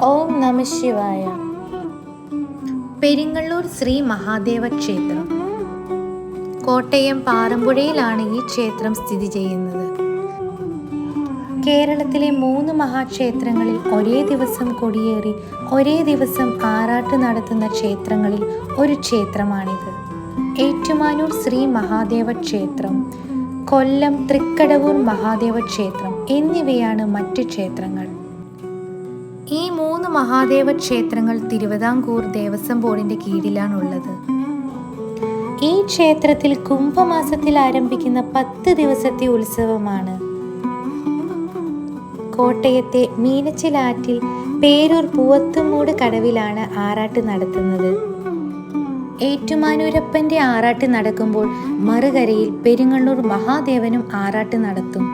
ഓം നമ ശിവായ. പെരിങ്ങള്ളൂർ ശ്രീ മഹാദേവ ക്ഷേത്രം കോട്ടയം പാറമ്പുഴയിലാണ് ഈ ക്ഷേത്രം സ്ഥിതി ചെയ്യുന്നത്. കേരളത്തിലെ 3 മഹാക്ഷേത്രങ്ങളിൽ ഒരേ ദിവസം കൊടിയേറി ഒരേ ദിവസം ആറാട്ട് നടത്തുന്ന ക്ഷേത്രങ്ങളിൽ ഒരു ക്ഷേത്രമാണിത്. ഏറ്റുമാനൂർ ശ്രീ മഹാദേവ ക്ഷേത്രം, കൊല്ലം തൃക്കടവൂർ മഹാദേവ ക്ഷേത്രം എന്നിവയാണ് മറ്റ് ക്ഷേത്രങ്ങൾ. ഈ 3 മഹാദേവ ക്ഷേത്രങ്ങൾ തിരുവിതാംകൂർ ദേവസ്വം ബോർഡിന്റെ കീഴിലാണുള്ളത്. ഈ ക്ഷേത്രത്തിൽ കുംഭമാസത്തിൽ ആരംഭിക്കുന്ന 10 ദിവസത്തെ ഉത്സവമാണ്. കോട്ടയത്തെ മീനച്ചിലാറ്റിൽ പേരൂർ പൂവത്തുമൂട് കടവിലാണ് ആറാട്ട് നടത്തുന്നത്. ഏറ്റുമാനൂരപ്പന്റെ ആറാട്ട് നടക്കുമ്പോൾ മറുകരയിൽ പെരിങ്ങള്ളൂർ മഹാദേവനും ആറാട്ട് നടത്തും.